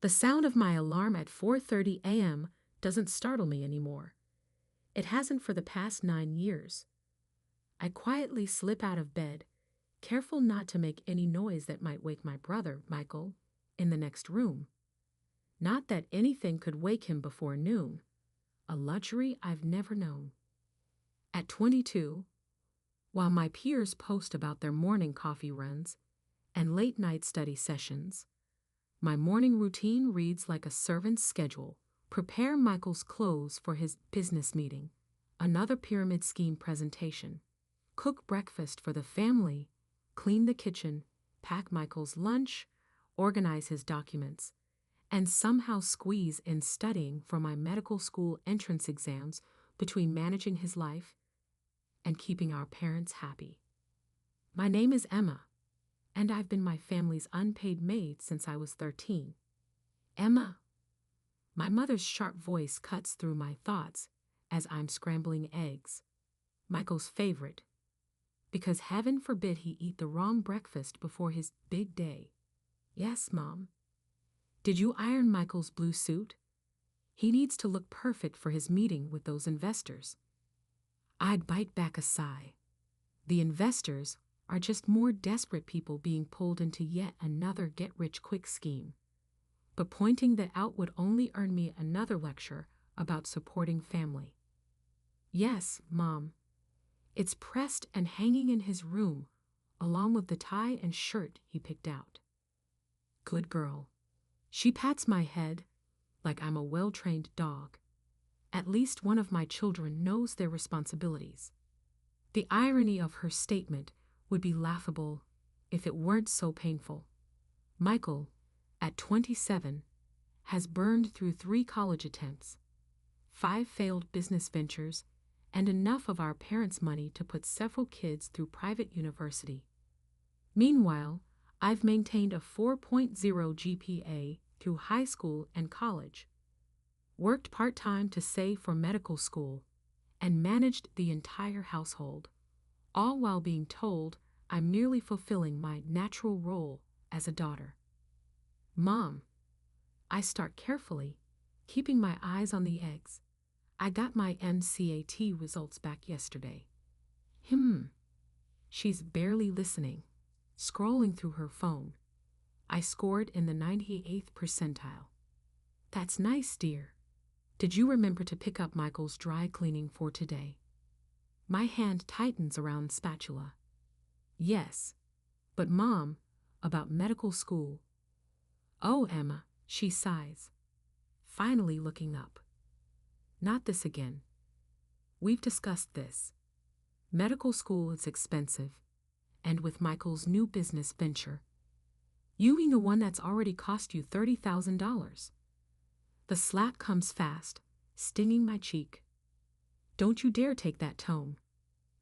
The sound of my alarm at 4:30 a.m. doesn't startle me anymore. It hasn't for the past 9 years. I quietly slip out of bed, careful not to make any noise that might wake my brother, Michael, in the next room. Not that anything could wake him before noon, a luxury I've never known. At 22, while my peers post about their morning coffee runs and late-night study sessions, my morning routine reads like a servant's schedule. Prepare Michael's clothes for his business meeting, another pyramid scheme presentation, cook breakfast for the family, clean the kitchen, pack Michael's lunch, organize his documents, and somehow squeeze in studying for my medical school entrance exams between managing his life and keeping our parents happy. My name is Emma, and I've been my family's unpaid maid since I was 13. Emma. My mother's sharp voice cuts through my thoughts as I'm scrambling eggs, Michael's favorite, because heaven forbid he eat the wrong breakfast before his big day. Yes, Mom. Did you iron Michael's blue suit? He needs to look perfect for his meeting with those investors. I'd bite back a sigh. The investors are just more desperate people being pulled into yet another get-rich-quick scheme. But pointing that out would only earn me another lecture about supporting family. Yes, Mom. It's pressed and hanging in his room, along with the tie and shirt he picked out. Good girl. She pats my head like I'm a well-trained dog. At least one of my children knows their responsibilities. The irony of her statement would be laughable if it weren't so painful. Michael, at 27, has burned through 3 college attempts, 5 failed business ventures, and enough of our parents' money to put several kids through private university. Meanwhile, I've maintained a 4.0 GPA through high school and college, worked part-time to save for medical school, and managed the entire household, all while being told I'm merely fulfilling my natural role as a daughter. Mom, I start carefully, keeping my eyes on the eggs. I got my MCAT results back yesterday. She's barely listening, scrolling through her phone. I scored in the 98th percentile. That's nice, dear. Did you remember to pick up Michael's dry cleaning for today? My hand tightens around the spatula. Yes, but Mom, about medical school. Oh, Emma, she sighs, finally looking up. Not this again. We've discussed this. Medical school is expensive, and with Michael's new business venture, you mean the one that's already cost you $30,000. The slap comes fast, stinging my cheek. Don't you dare take that tone.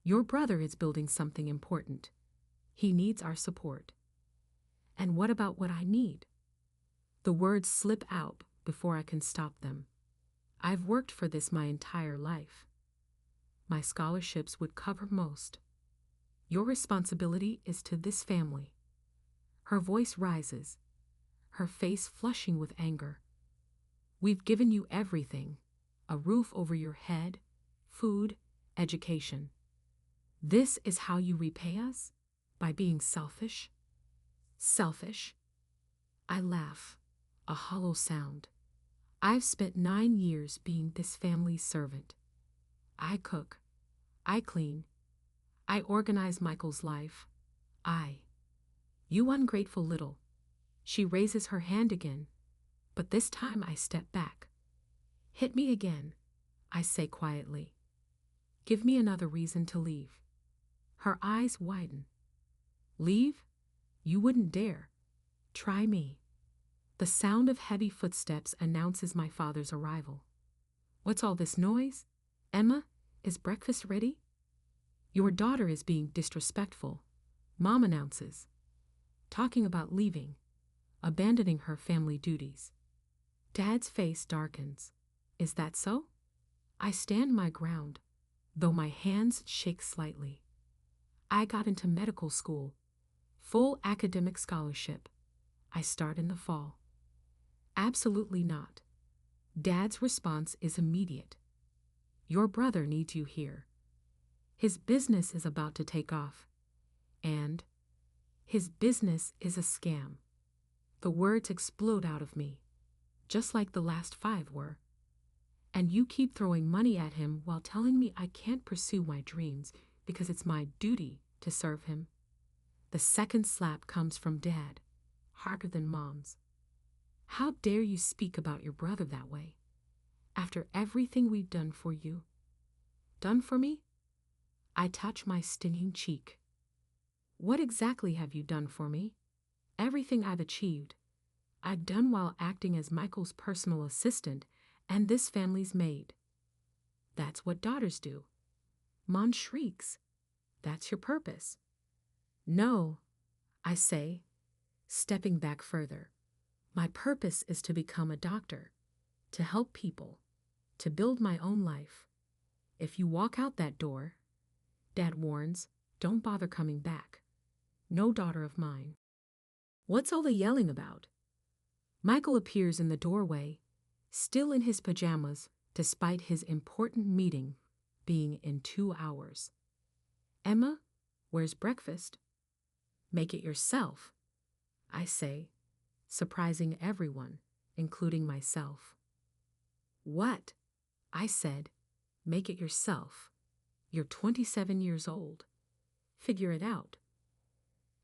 Your brother is building something important. He needs our support. And what about what I need? The words slip out before I can stop them. I've worked for this my entire life. My scholarships would cover most. Your responsibility is to this family. Her voice rises, her face flushing with anger. We've given you everything, a roof over your head, food, education. This is how you repay us? By being selfish? Selfish? I laugh, a hollow sound. I've spent 9 years being this family's servant. I cook. I clean. I organize Michael's life. You ungrateful little. She raises her hand again, but this time I step back. Hit me again, I say quietly. Give me another reason to leave. Her eyes widen. Leave? You wouldn't dare. Try me. The sound of heavy footsteps announces my father's arrival. What's all this noise? Emma, is breakfast ready? Your daughter is being disrespectful, Mom announces, talking about leaving, abandoning her family duties. Dad's face darkens. Is that so? I stand my ground, though my hands shake slightly. I got into medical school, full academic scholarship. I start in the fall. Absolutely not. Dad's response is immediate. Your brother needs you here. His business is about to take off. And his business is a scam. The words explode out of me, just like the last 5 were. And you keep throwing money at him while telling me I can't pursue my dreams because it's my duty to serve him. The second slap comes from Dad, harder than Mom's. How dare you speak about your brother that way? After everything we've done for you. Done for me? I touch my stinging cheek. What exactly have you done for me? Everything I've achieved. I've done while acting as Michael's personal assistant and this family's maid. That's what daughters do. Mom shrieks. That's your purpose. No, I say, stepping back further. My purpose is to become a doctor, to help people, to build my own life. If you walk out that door, Dad warns, don't bother coming back. No daughter of mine. What's all the yelling about? Michael appears in the doorway, still in his pajamas, despite his important meeting being in 2 hours. Emma, where's breakfast? Make it yourself, I say, surprising everyone, including myself. What? I said, make it yourself. You're 27 years old. Figure it out.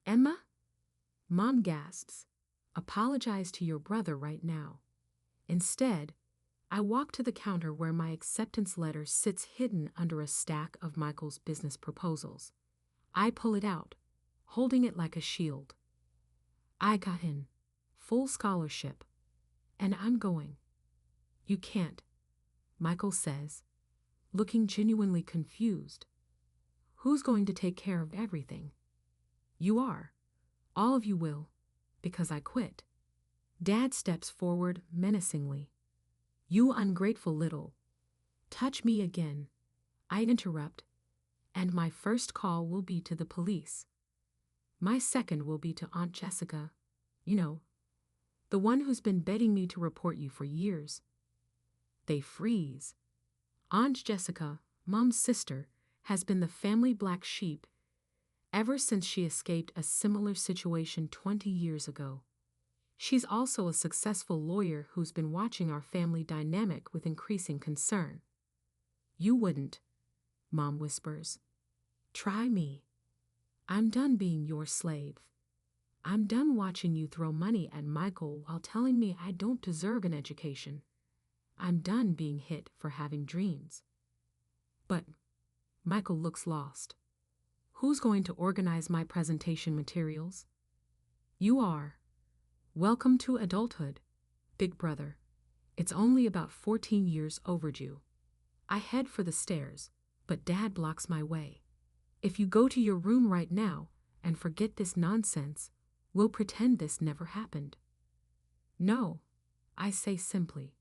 Emma? Mom gasps. Apologize to your brother right now. Instead, I walk to the counter where my acceptance letter sits hidden under a stack of Michael's business proposals. I pull it out, holding it like a shield. I got in, full scholarship, and I'm going. You can't, Michael says, looking genuinely confused. Who's going to take care of everything? You are. All of you will, because I quit. Dad steps forward menacingly. You ungrateful little. Touch me again. I interrupt, and my first call will be to the police. My second will be to Aunt Jessica, the one who's been begging me to report you for years. They freeze. Aunt Jessica, Mom's sister, has been the family black sheep ever since she escaped a similar situation 20 years ago. She's also a successful lawyer who's been watching our family dynamic with increasing concern. You wouldn't, Mom whispers. Try me. I'm done being your slave. I'm done watching you throw money at Michael while telling me I don't deserve an education. I'm done being hit for having dreams. But Michael looks lost. Who's going to organize my presentation materials? You are. Welcome to adulthood, big brother. It's only about 14 years overdue. I head for the stairs, but Dad blocks my way. If you go to your room right now and forget this nonsense, we'll pretend this never happened. No, I say simply.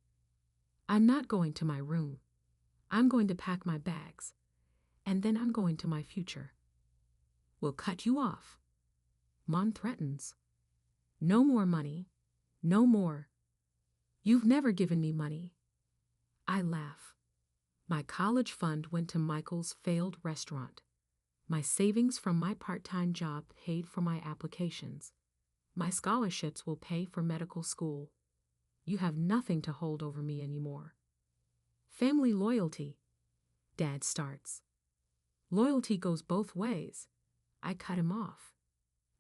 I'm not going to my room. I'm going to pack my bags, and then I'm going to my future. We'll cut you off. Mom threatens. No more money. No more. You've never given me money. I laugh. My college fund went to Michael's failed restaurant. My savings from my part-time job paid for my applications. My scholarships will pay for medical school. You have nothing to hold over me anymore. Family loyalty, Dad starts. Loyalty goes both ways. I cut him off.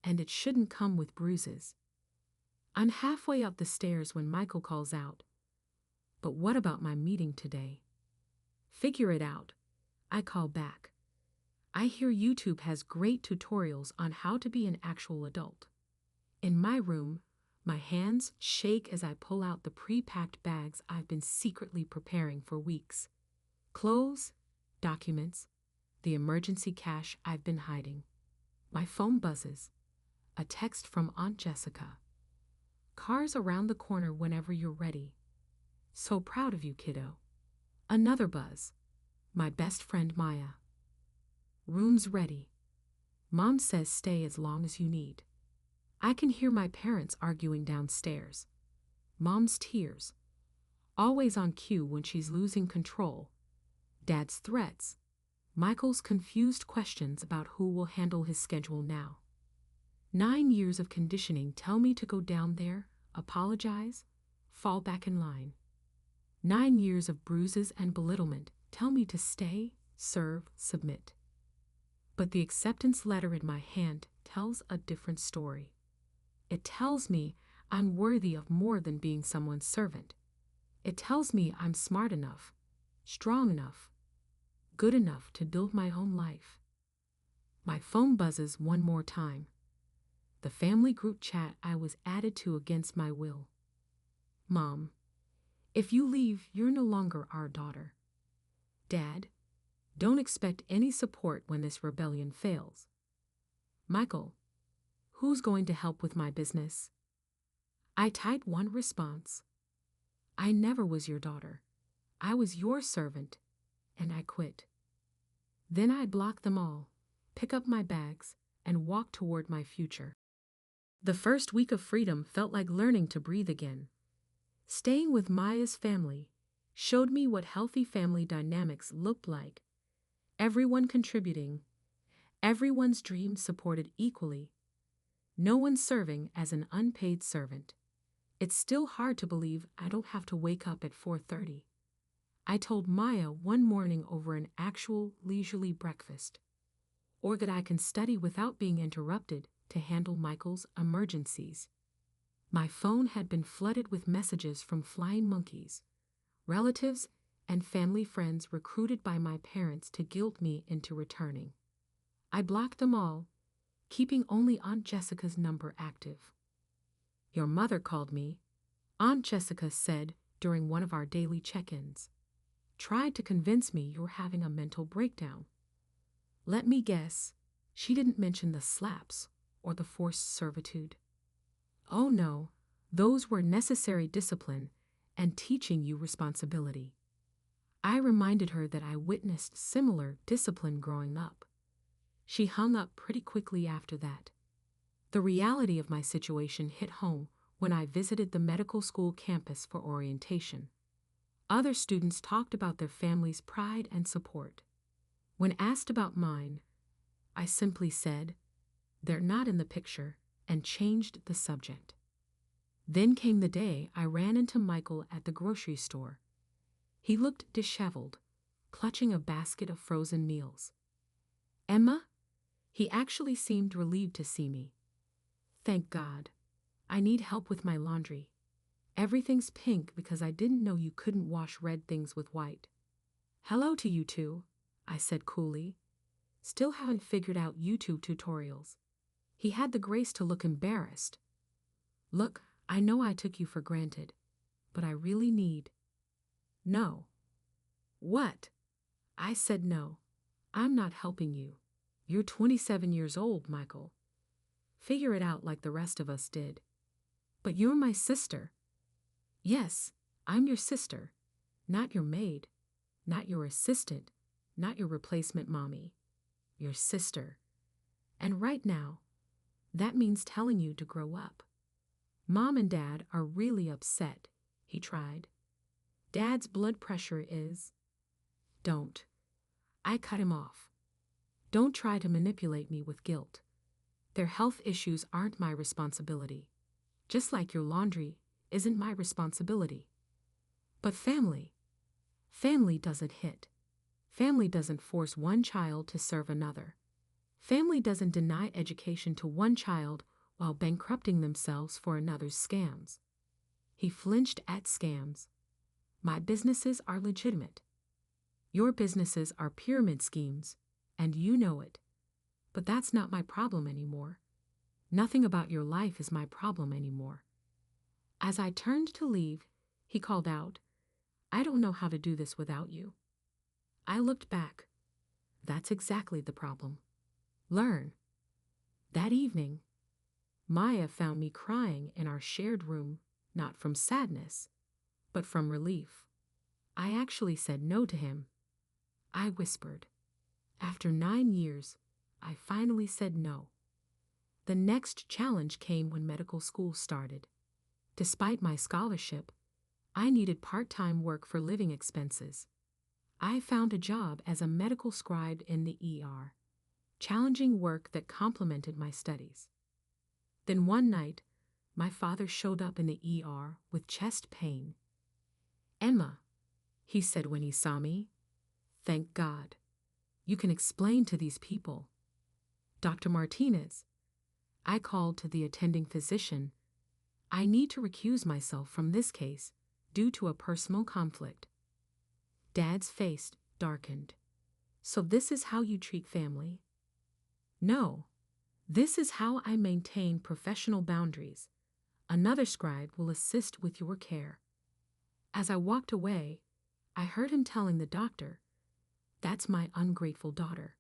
And it shouldn't come with bruises. I'm halfway up the stairs when Michael calls out. But what about my meeting today? Figure it out. I call back. I hear YouTube has great tutorials on how to be an actual adult. In my room, my hands shake as I pull out the pre-packed bags I've been secretly preparing for weeks. Clothes, documents, the emergency cash I've been hiding. My phone buzzes. A text from Aunt Jessica. Car's around the corner whenever you're ready. So proud of you, kiddo. Another buzz. My best friend Maya. Room's ready. Mom says stay as long as you need. I can hear my parents arguing downstairs. Mom's tears, always on cue when she's losing control. Dad's threats, Michael's confused questions about who will handle his schedule now. 9 years of conditioning tell me to go down there, apologize, fall back in line. 9 years of bruises and belittlement tell me to stay, serve, submit. But the acceptance letter in my hand tells a different story. It tells me I'm worthy of more than being someone's servant. It tells me I'm smart enough, strong enough, good enough to build my own life. My phone buzzes one more time. The family group chat I was added to against my will. Mom, if you leave, you're no longer our daughter. Dad, don't expect any support when this rebellion fails. Michael, who's going to help with my business? I typed one response. I never was your daughter. I was your servant, and I quit. Then I'd block them all, pick up my bags, and walk toward my future. The first week of freedom felt like learning to breathe again. Staying with Maya's family showed me what healthy family dynamics looked like. Everyone contributing, everyone's dreams supported equally, no one serving as an unpaid servant. It's still hard to believe I don't have to wake up at 4:30. I told Maya one morning over an actual leisurely breakfast, or that I can study without being interrupted to handle Michael's emergencies. My phone had been flooded with messages from flying monkeys, relatives, and family friends recruited by my parents to guilt me into returning. I blocked them all, keeping only Aunt Jessica's number active. Your mother called me, Aunt Jessica said during one of our daily check-ins. Tried to convince me you're having a mental breakdown. Let me guess, she didn't mention the slaps or the forced servitude. Oh no, those were necessary discipline and teaching you responsibility. I reminded her that I witnessed similar discipline growing up. She hung up pretty quickly after that. The reality of my situation hit home when I visited the medical school campus for orientation. Other students talked about their families' pride and support. When asked about mine, I simply said, "They're not in the picture," and changed the subject. Then came the day I ran into Michael at the grocery store. He looked disheveled, clutching a basket of frozen meals. "Emma?" He actually seemed relieved to see me. "Thank God. I need help with my laundry. Everything's pink because I didn't know you couldn't wash red things with white." "Hello to you two," I said coolly. "Still haven't figured out YouTube tutorials." He had the grace to look embarrassed. "Look, I know I took you for granted, but I really need—" "No." "What?" I said no. "I'm not helping you. You're 27 years old, Michael. Figure it out like the rest of us did." "But you're my sister." "Yes, I'm your sister, not your maid, not your assistant, not your replacement mommy. Your sister. And right now, that means telling you to grow up. Mom and Dad are really upset," he tried. "Dad's blood pressure is—" "Don't." I cut him off. "Don't try to manipulate me with guilt. Their health issues aren't my responsibility, just like your laundry isn't my responsibility. But family doesn't hit. Family doesn't force one child to serve another. Family doesn't deny education to one child while bankrupting themselves for another's scams." He flinched at scams. "My businesses are legitimate. Your businesses are pyramid schemes, and you know it. But that's not my problem anymore. Nothing about your life is my problem anymore." As I turned to leave, he called out, "I don't know how to do this without you." I looked back. That's exactly the problem. Learn. That evening, Maya found me crying in our shared room, not from sadness, but from relief. I actually said no to him. I whispered. After 9 years, I finally said no. The next challenge came when medical school started. Despite my scholarship, I needed part-time work for living expenses. I found a job as a medical scribe in the ER, challenging work that complemented my studies. Then one night, my father showed up in the ER with chest pain. "Emma," he said when he saw me, "thank God. You can explain to these people." "Dr. Martinez," I called to the attending physician, "I need to recuse myself from this case due to a personal conflict." Dad's face darkened. "So this is how you treat family?" "No. This is how I maintain professional boundaries. Another scribe will assist with your care." As I walked away, I heard him telling the doctor, "That's my ungrateful daughter.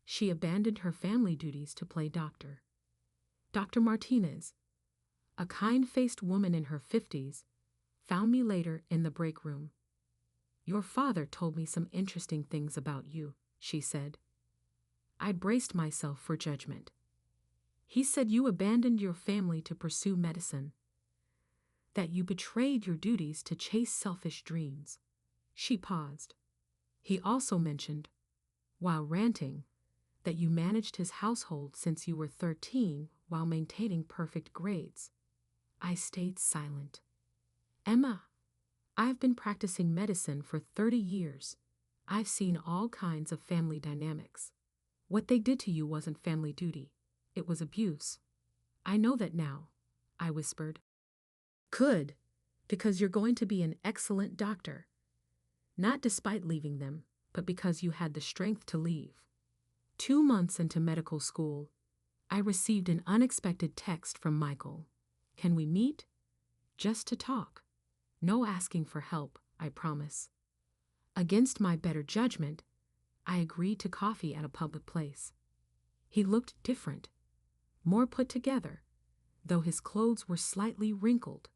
She abandoned her family duties to play doctor." Dr. Martinez, a kind-faced woman in her 50s, found me later in the break room. "Your father told me some interesting things about you," she said. I braced myself for judgment. "He said you abandoned your family to pursue medicine, that you betrayed your duties to chase selfish dreams." She paused. "He also mentioned, while ranting, that you managed his household since you were 13 while maintaining perfect grades." I stayed silent. "Emma, I've been practicing medicine for 30 years. I've seen all kinds of family dynamics. What they did to you wasn't family duty. It was abuse." "I know that now," I whispered. "Good, because you're going to be an excellent doctor. Not despite leaving them, but because you had the strength to leave." 2 months into medical school, I received an unexpected text from Michael. "Can we meet? Just to talk. No asking for help, I promise." Against my better judgment, I agreed to coffee at a public place. He looked different, more put together, though his clothes were slightly wrinkled.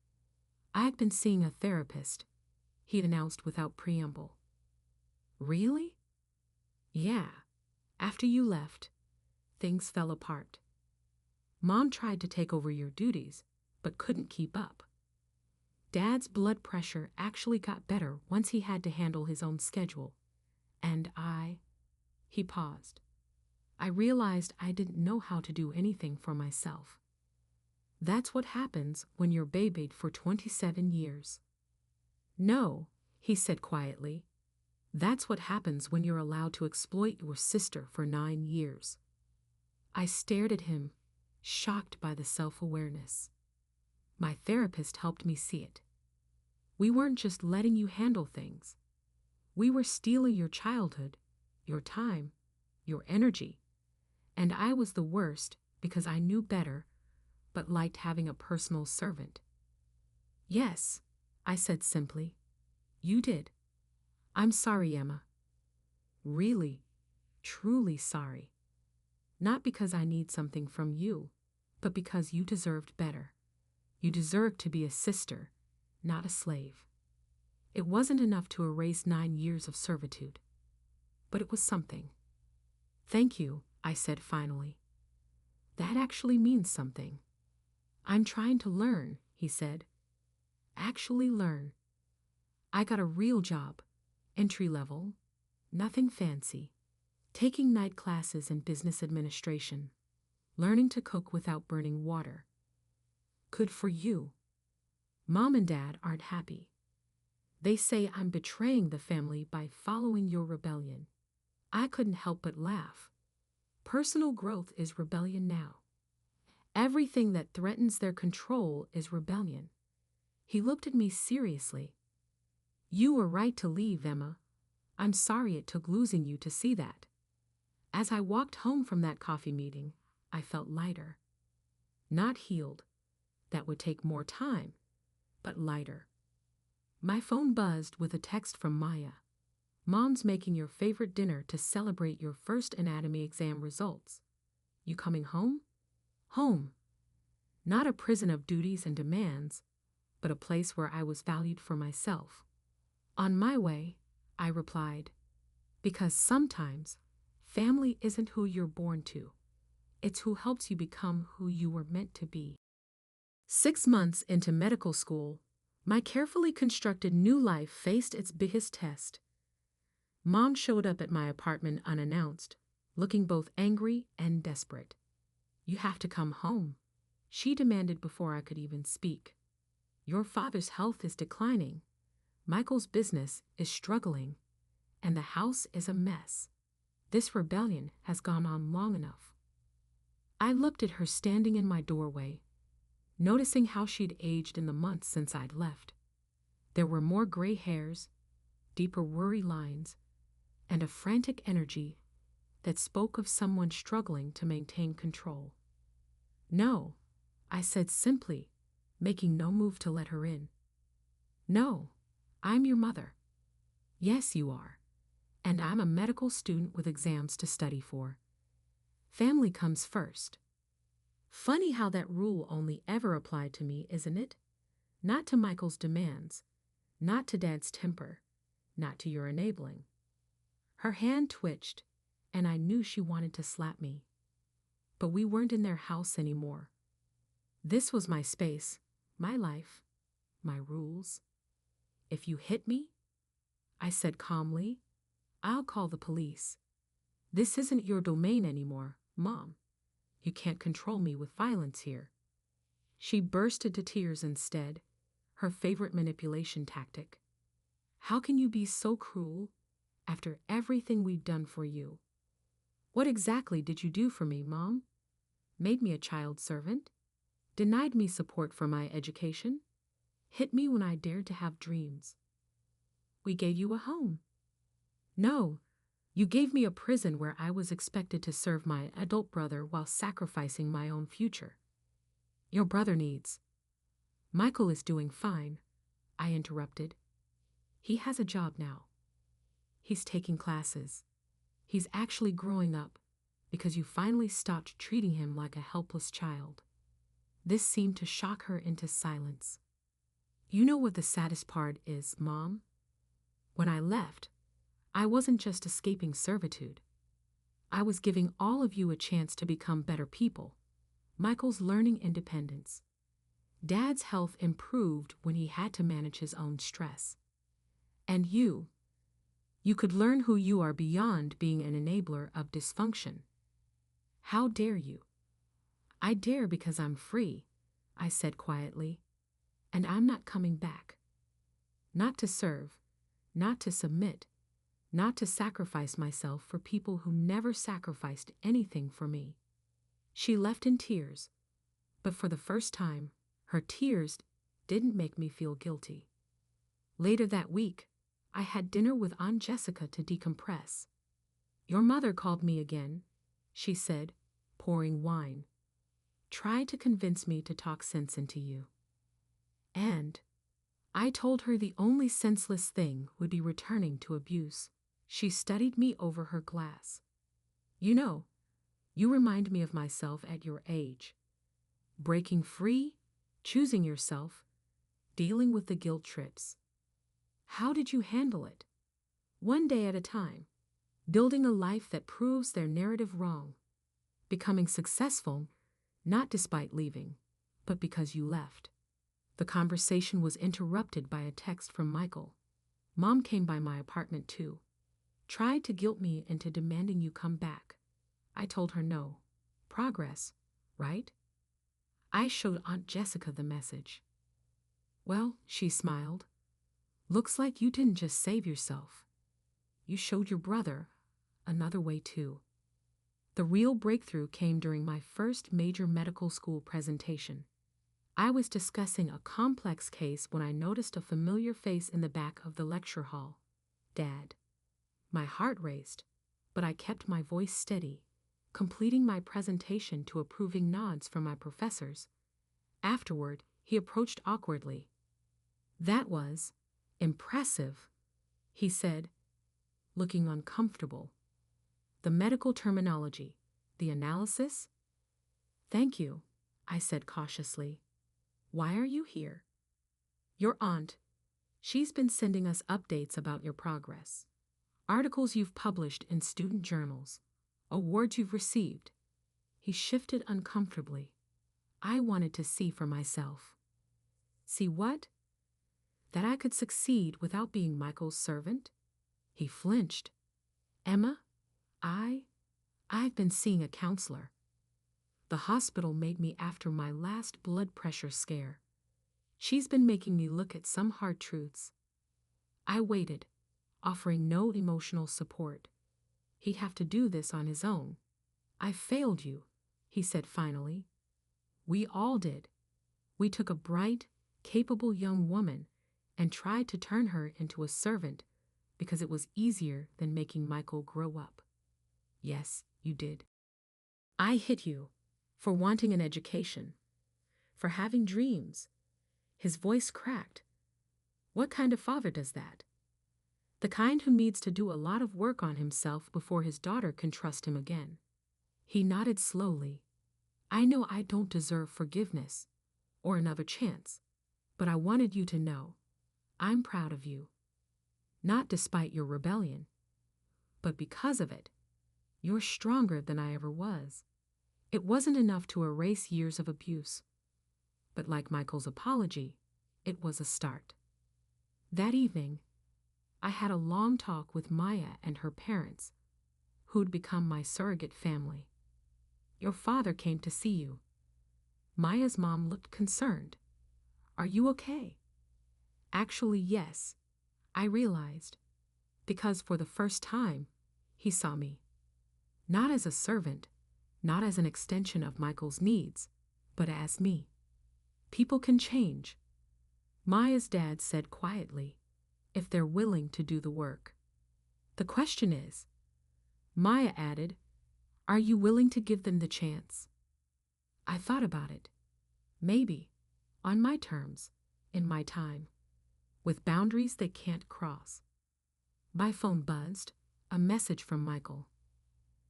"I had been seeing a therapist," he'd announced without preamble. "Really?" "Yeah. After you left, things fell apart. Mom tried to take over your duties, but couldn't keep up. Dad's blood pressure actually got better once he had to handle his own schedule. And He paused. "I realized I didn't know how to do anything for myself." "That's what happens when you're babied for 27 years. "No," he said quietly. "That's what happens when you're allowed to exploit your sister for 9 years." I stared at him, shocked by the self-awareness. My therapist helped me see it. "We weren't just letting you handle things. We were stealing your childhood, your time, your energy. And I was the worst because I knew better, but liked having a personal servant." "Yes," I said simply. "You did. I'm sorry, Emma. Really, truly sorry. Not because I need something from you, but because you deserved better. You deserved to be a sister, not a slave." It wasn't enough to erase 9 years of servitude, but it was something. "Thank you," I said finally. "That actually means something." "I'm trying to learn," he said. "Actually learn. I got a real job, entry level, nothing fancy, taking night classes in business administration, learning to cook without burning water. Good for you. Mom and Dad aren't happy. They say I'm betraying the family by following your rebellion." I couldn't help but laugh. Personal growth is rebellion now. Everything that threatens their control is rebellion. He looked at me seriously. "You were right to leave, Emma. I'm sorry it took losing you to see that." As I walked home from that coffee meeting, I felt lighter. Not healed. That would take more time, but lighter. My phone buzzed with a text from Maya. "Mom's making your favorite dinner to celebrate your first anatomy exam results. You coming home?" Home. Not a prison of duties and demands, but a place where I was valued for myself. "On my way," I replied, "because sometimes family isn't who you're born to. It's who helps you become who you were meant to be." 6 months into medical school, my carefully constructed new life faced its biggest test. Mom showed up at my apartment unannounced, looking both angry and desperate. "You have to come home," she demanded before I could even speak. "Your father's health is declining, Michael's business is struggling, and the house is a mess. This rebellion has gone on long enough." I looked at her standing in my doorway, noticing how she'd aged in the months since I'd left. There were more gray hairs, deeper worry lines, and a frantic energy that spoke of someone struggling to maintain control. "No," I said simply, making no move to let her in. "No, I'm your mother." "Yes, you are. And I'm a medical student with exams to study for. Family comes first." Funny how that rule only ever applied to me, isn't it? Not to Michael's demands, not to Dad's temper, not to your enabling. Her hand twitched, and I knew she wanted to slap me. But we weren't in their house anymore. This was my space, my life, my rules. "If you hit me," I said calmly, "I'll call the police. This isn't your domain anymore, Mom. You can't control me with violence here." She burst into tears instead, her favorite manipulation tactic. "How can you be so cruel after everything we've done for you? What exactly did you do for me, Mom? Made me a child servant? Denied me support for my education? Hit me when I dared to have dreams? We gave you a home. No, you gave me a prison where I was expected to serve my adult brother while sacrificing my own future. Your brother needs—" "Michael is doing fine," I interrupted. "He has a job now. He's taking classes. He's actually growing up because you finally stopped treating him like a helpless child." This seemed to shock her into silence. "You know what the saddest part is, Mom? When I left, I wasn't just escaping servitude. I was giving all of you a chance to become better people. Michael's learning independence. Dad's health improved when he had to manage his own stress. And you could learn who you are beyond being an enabler of dysfunction. How dare you?" "I dare because I'm free," I said quietly, "and I'm not coming back. Not to serve, not to submit, not to sacrifice myself for people who never sacrificed anything for me." She left in tears, but for the first time, her tears didn't make me feel guilty. Later that week, I had dinner with Aunt Jessica to decompress. "Your mother called me again," she said, pouring wine. "Tried to convince me to talk sense into you. And I told her the only senseless thing would be returning to abuse." She studied me over her glass. "You know, you remind me of myself at your age. Breaking free, choosing yourself, dealing with the guilt trips. How did you handle it? One day at a time, building a life that proves their narrative wrong, becoming successful, not despite leaving, but because you left." The conversation was interrupted by a text from Michael. "Mom came by my apartment too. Tried to guilt me into demanding you come back. I told her no. Progress, right?" I showed Aunt Jessica the message. "Well," she smiled, "looks like you didn't just save yourself. You showed your brother another way too." The real breakthrough came during my first major medical school presentation. I was discussing a complex case when I noticed a familiar face in the back of the lecture hall. Dad. My heart raced, but I kept my voice steady, completing my presentation to approving nods from my professors. Afterward, he approached awkwardly. "That was impressive," he said, looking uncomfortable. "The medical terminology, the analysis?" "Thank you," I said cautiously. "Why are you here?" "Your aunt. She's been sending us updates about your progress. Articles you've published in student journals. Awards you've received." He shifted uncomfortably. I wanted to see for myself. See what? That I could succeed without being Michael's servant? He flinched. Emma, I've been seeing a counselor. The hospital made me after my last blood pressure scare. She's been making me look at some hard truths. I waited, offering no emotional support. He'd have to do this on his own. I failed you, he said finally. We all did. We took a bright, capable young woman and tried to turn her into a servant because it was easier than making Michael grow up. Yes, you did. I hit you for wanting an education, for having dreams. His voice cracked. What kind of father does that? The kind who needs to do a lot of work on himself before his daughter can trust him again. He nodded slowly. I know I don't deserve forgiveness or another chance, but I wanted you to know I'm proud of you. Not despite your rebellion, but because of it. You're stronger than I ever was. It wasn't enough to erase years of abuse, but like Michael's apology, it was a start. That evening, I had a long talk with Maya and her parents, who'd become my surrogate family. Your father came to see you. Maya's mom looked concerned. Are you okay? Actually, yes, I realized, because for the first time, he saw me. Not as a servant, not as an extension of Michael's needs, but as me. People can change, Maya's dad said quietly, if they're willing to do the work. The question is, Maya added, are you willing to give them the chance? I thought about it. Maybe, on my terms, in my time, with boundaries they can't cross. My phone buzzed, a message from Michael.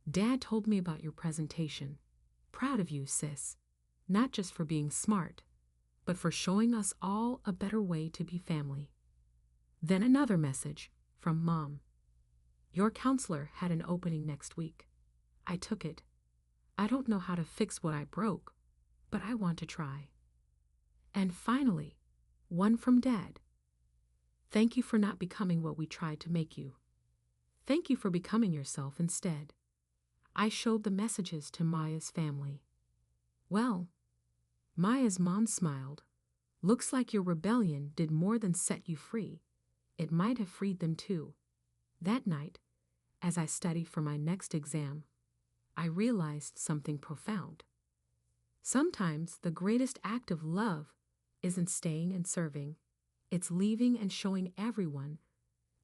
Dad told me about your presentation. Proud of you, sis. Not just for being smart, but for showing us all a better way to be family. Then another message from Mom. Your counselor had an opening next week. I took it. I don't know how to fix what I broke, but I want to try. And finally, one from Dad. Thank you for not becoming what we tried to make you. Thank you for becoming yourself instead. I showed the messages to Maya's family. Well, Maya's mom smiled. Looks like your rebellion did more than set you free. It might have freed them too. That night, as I studied for my next exam, I realized something profound. Sometimes the greatest act of love isn't staying and serving. It's leaving and showing everyone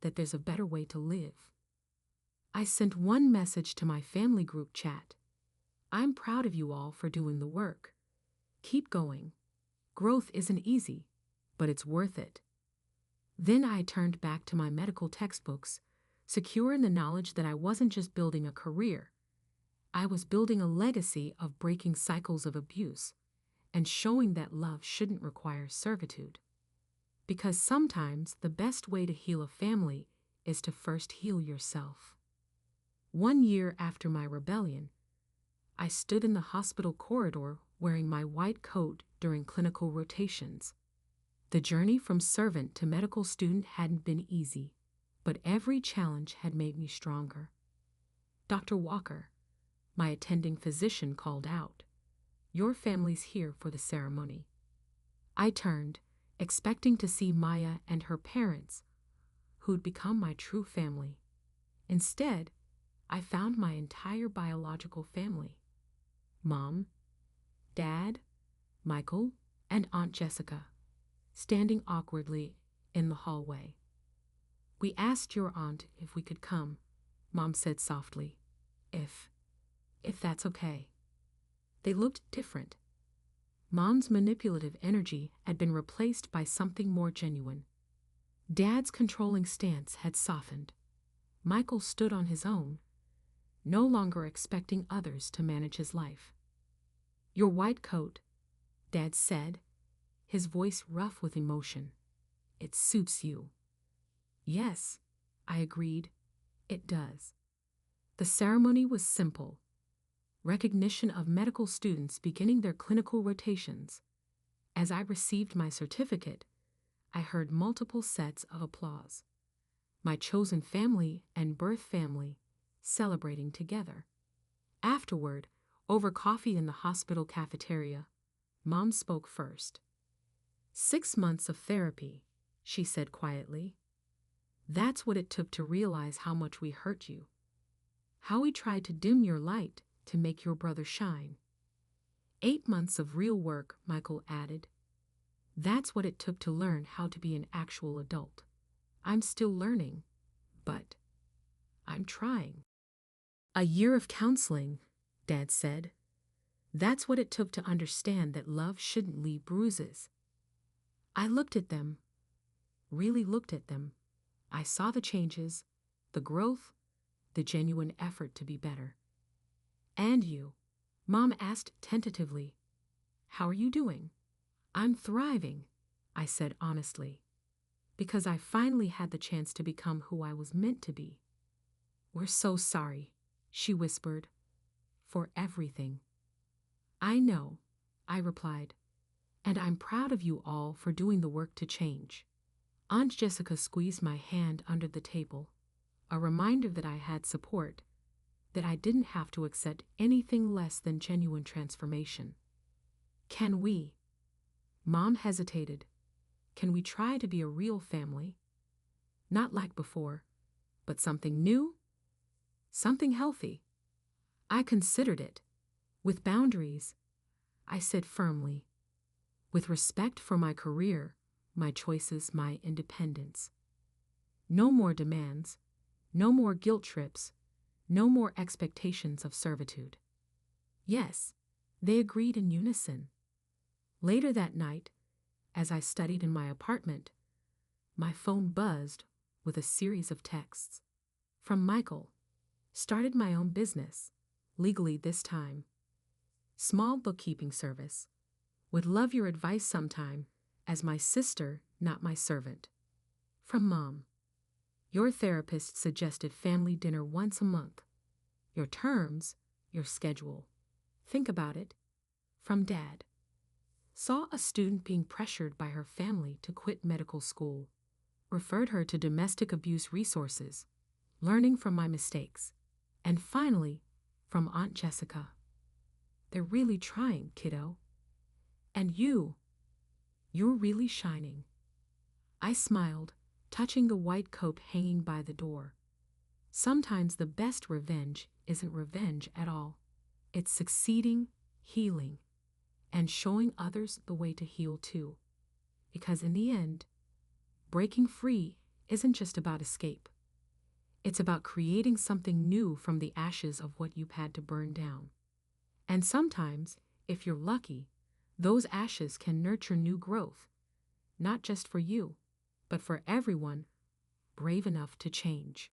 that there's a better way to live. I sent one message to my family group chat. I'm proud of you all for doing the work. Keep going. Growth isn't easy, but it's worth it. Then I turned back to my medical textbooks, secure in the knowledge that I wasn't just building a career. I was building a legacy of breaking cycles of abuse and showing that love shouldn't require servitude. Because sometimes the best way to heal a family is to first heal yourself. 1 year after my rebellion, I stood in the hospital corridor wearing my white coat during clinical rotations. The journey from servant to medical student hadn't been easy, but every challenge had made me stronger. Dr. Walker, my attending physician, called out, "Your family's here for the ceremony." I turned, expecting to see Maya and her parents, who'd become my true family. Instead, I found my entire biological family. Mom, Dad, Michael, and Aunt Jessica, standing awkwardly in the hallway. We asked your aunt if we could come, Mom said softly. If that's okay. They looked different. Mom's manipulative energy had been replaced by something more genuine. Dad's controlling stance had softened. Michael stood on his own, no longer expecting others to manage his life. Your white coat, Dad said, his voice rough with emotion. It suits you. Yes, I agreed. It does. The ceremony was simple. recognition of medical students beginning their clinical rotations. As I received my certificate, I heard multiple sets of applause. My chosen family and birth family celebrating together. Afterward, over coffee in the hospital cafeteria, Mom spoke first. 6 months of therapy, she said quietly. That's what it took to realize how much we hurt you. How we tried to dim your light to make your brother shine. 8 months of real work, Michael added. That's what it took to learn how to be an actual adult. I'm still learning, but I'm trying. A year of counseling, Dad said. That's what it took to understand that love shouldn't leave bruises. I looked at them, really looked at them. I saw the changes, the growth, the genuine effort to be better. And you? Mom asked tentatively. How are you doing? I'm thriving, I said honestly, because I finally had the chance to become who I was meant to be. We're so sorry, she whispered, for everything. I know, I replied, and I'm proud of you all for doing the work to change. Aunt Jessica squeezed my hand under the table, a reminder that I had support, that I didn't have to accept anything less than genuine transformation. Can we? Mom hesitated. Can we try to be a real family? Not like before, but something new? Something healthy. I considered it. With boundaries, I said firmly. With respect for my career, my choices, my independence. No more demands, no more guilt trips, no more expectations of servitude. Yes, they agreed in unison. Later that night, as I studied in my apartment, my phone buzzed with a series of texts. From Michael. Started my own business, legally this time. Small bookkeeping service. Would love your advice sometime, as my sister, not my servant. From Mom. Your therapist suggested family dinner once a month. Your terms, your schedule. Think about it. From Dad. Saw a student being pressured by her family to quit medical school. Referred her to domestic abuse resources. Learning from my mistakes. And finally, from Aunt Jessica. They're really trying, kiddo. And you're really shining. I smiled, touching the white coat hanging by the door. Sometimes the best revenge isn't revenge at all. It's succeeding, healing, and showing others the way to heal too. Because in the end, breaking free isn't just about escape. It's about creating something new from the ashes of what you've had to burn down. And sometimes, if you're lucky, those ashes can nurture new growth, not just for you, but for everyone brave enough to change.